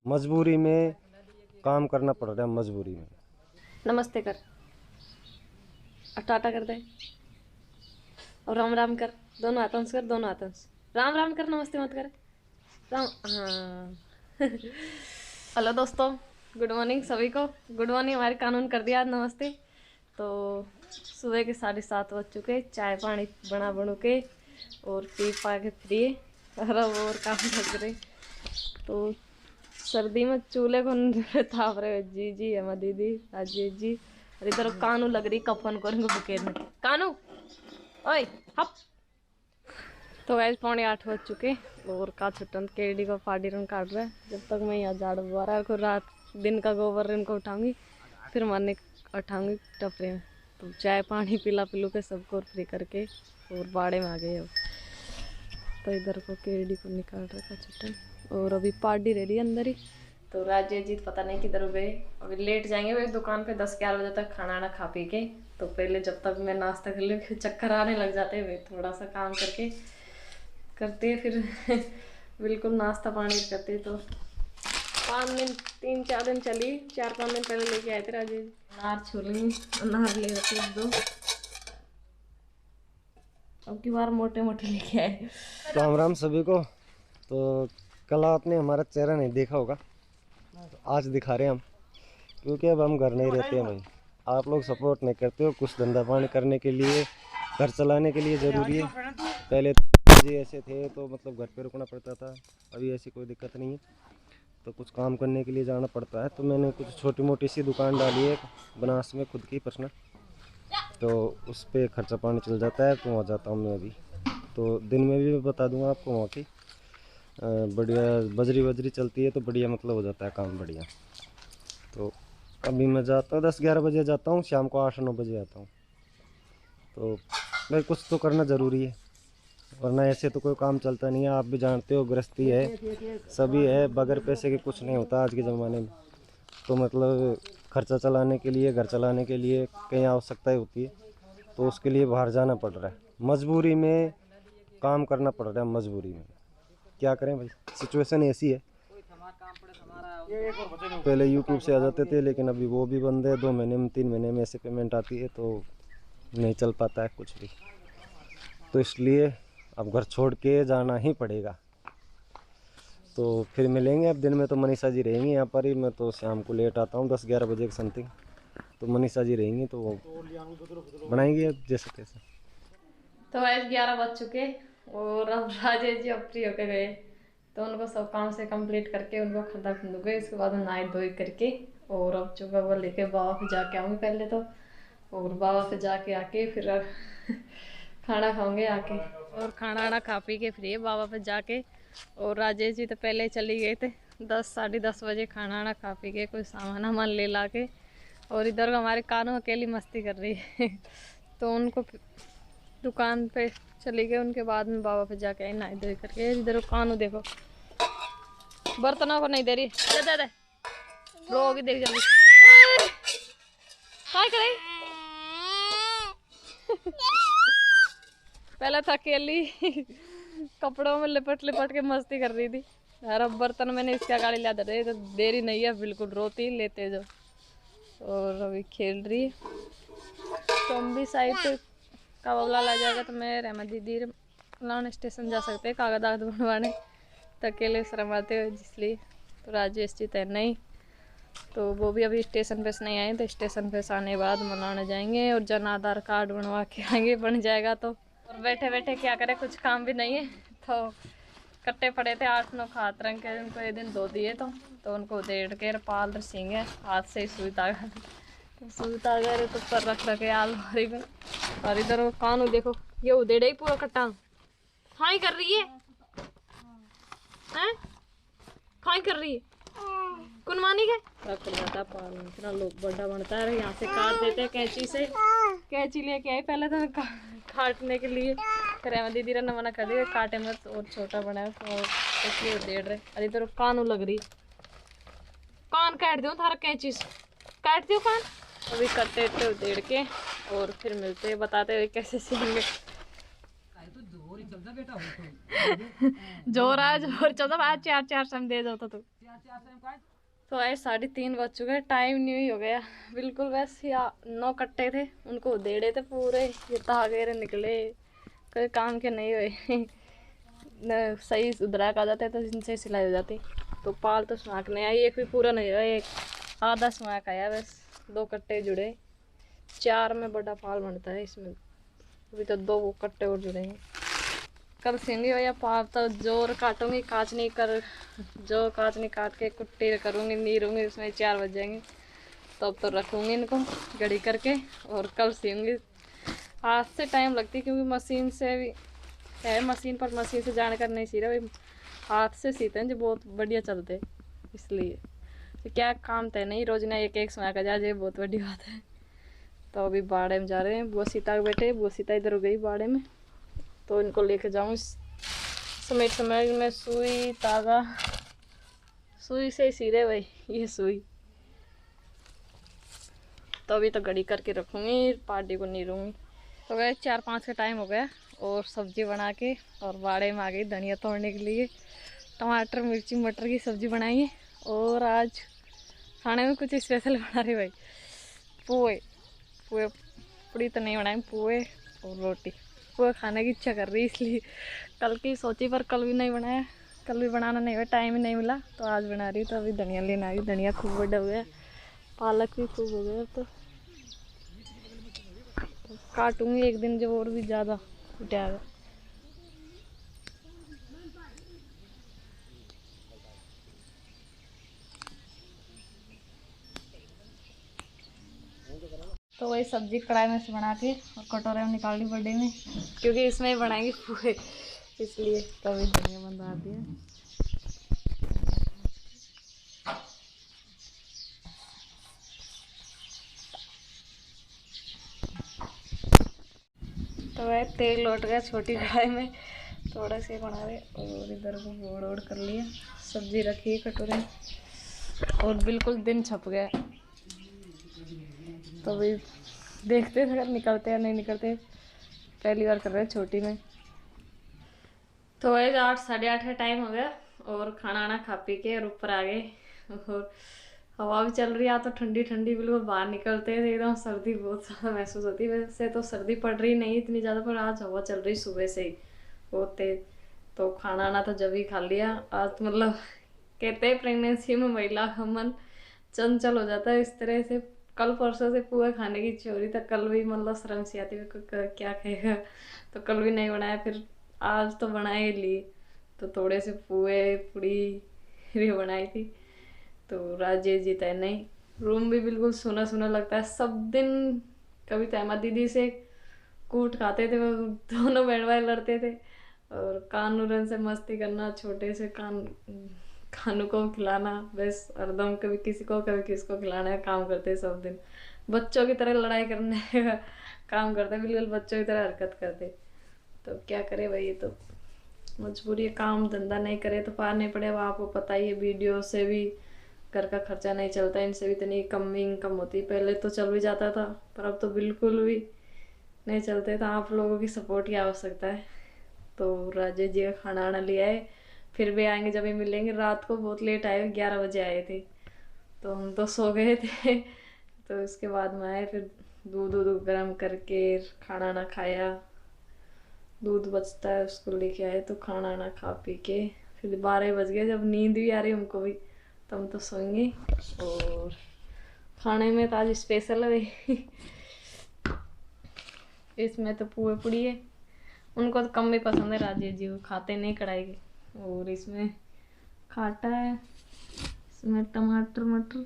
मजबूरी में काम करना पड़ रहा है, मजबूरी में। नमस्ते कर और टाटा कर दे और राम राम कर, दोनों हाथों से कर, दोनों हाथों से राम राम कर, नमस्ते मत कर राम। हाँ हेलो दोस्तों, गुड मॉर्निंग सभी को। गुड मॉर्निंग हमारे कानून कर दिया आज नमस्ते। तो सुबह के 7:30 बज चुके, चाय पानी बना बनू के और पी पा के फ्री और अब और काम कर रहे। तो सर्दी में चूल्हे को ताप रहे जी जी है दीदी राजेश जी, और इधर कानू लग रही कफन को इनको बुकेरने। कानू ओए हप। तो वैसे 7:45 बज चुके और का छुट्टन केडी को फाड़ी रन काट रहा है। जब तक मैं यहाँ झाड़ू बुआ को रात दिन का गोबर इनको उठाऊंगी, फिर मारने उठाऊंगी टपरे में। तो चाय पानी पिला पिलू के सबको फ्री करके और बाड़े में आ गए अब। तो इधर को केडी को निकाल रखा छुट्टन और अभी पार्टी रेडी अंदर ही। तो राजेश जी पता नहीं किधर गए, अभी लेट जाएंगे वे दुकान पे 10-11 बजे तक खाना ना खा पी के। तो पहले जब तक मैं नाश्ता कर लूँ चक्कर आने लग जाते हैं, वे थोड़ा सा काम करके करते फिर बिल्कुल नाश्ता पानी करते। तो 5 दिन 3-4 दिन चली, 4-5 दिन पहले लेके आए थे राजेश अनार छोलेंगे, अनार ले रखे 2, अब की बार मोटे मोटे लेके आए। राम राम सभी को। तो कल आपने हमारा चेहरा नहीं देखा होगा, तो आज दिखा रहे हैं हम, क्योंकि अब हम घर नहीं रहते हैं भाई। आप लोग सपोर्ट नहीं करते हो, कुछ धंधा पानी करने के लिए, घर चलाने के लिए ज़रूरी है। पहले तो जी ऐसे थे तो मतलब घर पे रुकना पड़ता था, अभी ऐसी कोई दिक्कत नहीं है। तो कुछ काम करने के लिए जाना पड़ता है। तो मैंने कुछ छोटी मोटी सी दुकान डाली है बनास में, खुद की पर्सनल। तो उस पर खर्चा पानी चल जाता है, तो वहाँ जाता हूँ मैं अभी। तो दिन में भी मैं बता दूंगा आपको वहाँ की बढ़िया बजरी वजरी चलती है, तो बढ़िया मतलब हो जाता है काम बढ़िया। तो अभी मैं जाता हूँ 10-11 बजे जाता हूँ, शाम को 8-9 बजे आता हूँ। तो भाई कुछ तो करना ज़रूरी है, वरना ऐसे तो कोई काम चलता नहीं है। आप भी जानते हो गृहस्थी है, सभी है, बगैर पैसे के कुछ नहीं होता आज के ज़माने में। तो मतलब खर्चा चलाने के लिए, घर चलाने के लिए कहीं आवश्यकताएं होती है, तो उसके लिए बाहर जाना पड़ रहा है। मजबूरी में काम करना पड़ रहा है, मजबूरी में क्या करें भाई, सिचुएशन ऐसी है। पहले यूट्यूब से आ जाते थे, लेकिन अभी वो भी बंद है। 2 महीने में 3 महीने में ऐसे पेमेंट आती है, तो नहीं चल पाता है कुछ भी। तो इसलिए अब घर छोड़ के जाना ही पड़ेगा। तो फिर मिलेंगे। अब दिन में तो मनीषा जी रहेंगी यहाँ पर ही, मैं तो शाम को लेट आता हूँ 10-11 बजे के समथिंग। तो मनीषा जी रहेंगी तो वो बनाएंगे अब जैसे तैसे। तो आज 11 बज चुके और अब राजेश जी अब फ्री होके गए। तो उनको सब काम से कंप्लीट करके उनको खंदा खुंदूंगे, इसके बाद नहाई धोई करके और अब चुका हुआ लेके बाबा पे जाके आऊँगी पहले तो। और बाबा पे जाके आके फिर खाना खाऊंगे आके, और खाना वाना खा पी के फ्री है बाबा पे जाके। और राजेश जी तो पहले ही चली गए थे 10-10:30 बजे खाना वाना खा पी के, कोई सामान वामान ले ला के। और इधर हमारे कानू अकेली मस्ती कर रही है तो उनको दुकान पे चली गए, उनके बाद में बाबा पे जाके आई नहाई धोई करके। इधर कानू देखो बर्तनों को नहीं दे रही, दे दे रोगी देख जल्दी काय करे पहले था अकेली कपड़ों में लिपट लिपट के मस्ती कर रही थी, यार अब बर्तन मैंने इसका गाड़ी ला दे तो देरी नहीं है बिल्कुल, रोती लेते जो। और अभी खेल रही है। तो हम भी साइड का बबला ला जाएगा तो मैं रहमत दीदी लाने स्टेशन जा सकते हैं कागज आगज बनवाने, तो अकेले शर्म आते हुए इसलिए। तो राजेश जी तय नहीं, तो वो भी अभी स्टेशन पे से नहीं आए, तो स्टेशन पे से आने के बाद मनाने जाएंगे और जन आधार कार्ड बनवा के आएंगे, बन जाएगा तो। और बैठे बैठे क्या करें, कुछ काम भी नहीं है। तो कट्टे पड़े थे 8-9 खात रंग के, उनको एक दिन धो दिए तो उनको उधेड़ के पाल रसींगे हाथ से ही सुई धागा, तो सुई धागा तो पर रख रखे आलमारी में। और इधर वो कानू देखो, ये उधेड़े ही पूरा कट्टा खाई कर रही है, हैं खाई कर रही है कौन मानी के रख जाता पालन, इतना लोग बड़ा बनता है। यहाँ से काट देते हैं कैंची से, कैंची लेके आई पहले तो काटने के लिए, फिर दीदी ने मना कर दिया काटे मत और छोटा बनाया, तो इसलिए डेढ़ रहे। अरे इधर कानू लग रही, कान काट दो थारा कैंची से, काट दो कान। अभी कट्टे थे उधेड़ के और फिर मिलते हैं, बताते हुए कैसे सीखेंगे। जोर आज जोर चलता आज 4-4 सम दे दो तो तू तो ऐसे 3:30 बज चुके हैं, टाइम नहीं हो गया बिल्कुल। वैसे या 9 कट्टे थे, उनको उधेड़े थे पूरे, ये धागे निकले, कोई काम के नहीं हुए। न सही उधरा आ जाते तो जिनसे सिलाई हो जाती। तो पाल तो सुहाक नहीं आई, एक भी पूरा नहीं हुआ, एक आधा सुहाक आया बस। 2 कट्टे जुड़े, 4 में बड़ा पाल बनता है इसमें, अभी तो 2 कट्टे और जुड़ेंगे। कल सिंगी हो या पाल तो जोर काटूंगी, काचनी कर जो काचनी काट के कुट्टी करूँगी, नीरूँगी, उसमें 4 बज जाएंगे। तब तो रखूँगी इनको घड़ी करके और कल सीऊँगी। हाथ से टाइम लगती क्योंकि मशीन से भी है, मशीन पर मशीन से जानकर नहीं सी रहा, हाथ से सीते हैं जो बहुत बढ़िया चलते, इसलिए तो क्या काम तय नहीं, रोज ना एक समय का जा जाए, बहुत बड़ी बात है। तो अभी बाड़े में जा रहे हैं, बुआ सीता के बेटे, बुआ सीता इधर हो गई बाड़े में, तो इनको लेके जाऊँ। समेट समेट में सुई धागा, सुई से ही सी रहे भाई, ये सुई। तो अभी तो घड़ी करके रखूँगी, पार्टी को नहीं रहूँगी। तो वह 4-5 का टाइम हो गया और सब्जी बना के और बाड़े में आ गई धनिया तोड़ने के लिए। टमाटर मिर्ची मटर की सब्जी बनाई। और आज खाने में कुछ स्पेशल बना रही भाई, पोहे। पोहे पूड़ी तो नहीं बनाई, पोहे और रोटी। पोहे खाने की इच्छा कर रही, इसलिए कल की सोची पर कल भी नहीं बनाया, कल भी बनाना नहीं हुआ, टाइम ही नहीं मिला, तो आज बना रही। तो अभी धनिया लेना आई, धनिया खूब बड़ा हो गया, पालक भी खूब हो गया, तो काटूंगी एक दिन जब और भी ज़्यादा उठाएगा। तो वही सब्जी कढ़ाई में से बना के और कटोरे में निकाल ली बड़े में, क्योंकि इसमें ही बनाएंगे पूरे, इसलिए तभी धनिया बंदा दिया। तो वह तेल लौट गया छोटी कढ़ाई में, थोड़ा से बना रहे और इधर को गोड़ ओड़ कर लिया, सब्जी रखी कटोरे में और बिल्कुल दिन छप गया। तो अभी देखते हैं अगर निकलते या नहीं निकलते, पहली बार कर रहे हैं छोटी में। तो वही 8 साढ़े 8 का टाइम हो गया और खाना वाना खा पी के और ऊपर आ गए, और हवा भी चल रही है, तो ठंडी ठंडी बिल्कुल। बाहर निकलते थे एकदम सर्दी बहुत ज़्यादा महसूस होती है। वैसे तो सर्दी पड़ रही नहीं इतनी ज़्यादा, पर आज हवा चल रही सुबह से ही बहुत तेज। तो खाना वाना तो जब ही खा लिया आज, तो मतलब कहते हैं प्रेगनेंसी में महिला का मन चंचल हो जाता है इस तरह से। कल परसों से पुआ खाने की इच्छा हो रही था, कल भी मतलब शर्म सी आती है क्या खाएगा, तो कल भी नहीं बनाया, फिर आज तो बना ही लिए। तो थोड़े से पुए पूड़ी भी बनाई थी। तो राजेश जी तय नहीं, रूम भी बिल्कुल सूना सूना लगता है सब दिन। कभी तैमा दीदी से कूट खाते थे, वो दोनों बहन भाई लड़ते थे, और कानूरन से मस्ती करना, छोटे से खानू को खिलाना, बस हरदम कभी किसी को कभी किसको खिलाना है, काम करते सब दिन। बच्चों की तरह लड़ाई करने का काम करते, बिल्कुल बच्चों की तरह हरकत करते। तो क्या करे भाई, ये तो मजबूरी है, काम धंधा नहीं करे तो पार नहीं पड़े। अब आपको पता ही है, वीडियो से भी घर का खर्चा नहीं चलता, इनसे भी इतनी कम इनकम होती। पहले तो चल भी जाता था, पर अब तो बिल्कुल भी नहीं चलते। तो आप लोगों की सपोर्ट की आवश्यकता है। तो राजेश जी का खाना वाना लिया है, फिर भी आएंगे जब भी मिलेंगे। रात को बहुत लेट आए, 11 बजे आए थे, तो हम तो सो गए थे। तो उसके बाद में आए, फिर दूध गर्म करके खाना ना खाया, दूध बचता है उसको लेके आए, तो खाना ना खा पी के फिर 12 बज गए, जब नींद भी आ रही हमको भी, तो हम तो सोएंगे। और खाने में तो आज स्पेशल है इसमें तो पुए पूड़ी है, उनको तो कम भी पसंद है, राजेश जी वो खाते नहीं कढ़ाई के। और इसमें खाटा है, इसमें टमाटर मटर,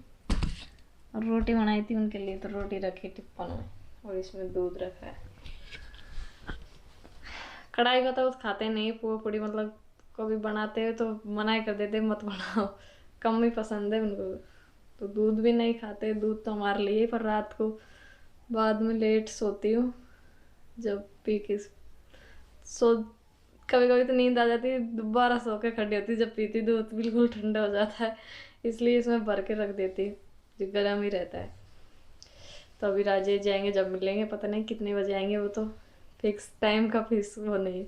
और रोटी बनाई थी उनके लिए, तो रोटी रखी टिप्पन में, और इसमें दूध रखा है। कढ़ाई का तो खाते नहीं पुआ पूड़ी, मतलब कभी बनाते हो तो मना ही कर देते मत बनाओ, कम ही पसंद है उनको। तो दूध भी नहीं खाते, दूध तो हमारे लिए, पर रात को बाद में लेट सोती हूँ, जब पी के सो, कभी कभी तो नींद आ जाती है, दोबारा सो के खड़ी होती जब पीती दूध, बिल्कुल ठंडा हो जाता है, इसलिए इसमें भर के रख देती हूँ, जो गर्म ही रहता है। तो अभी राजेश जाएंगे, जब मिलेंगे पता नहीं कितने बजे आएंगे, वो तो फिक्स टाइम का फिक्स वो नहीं है।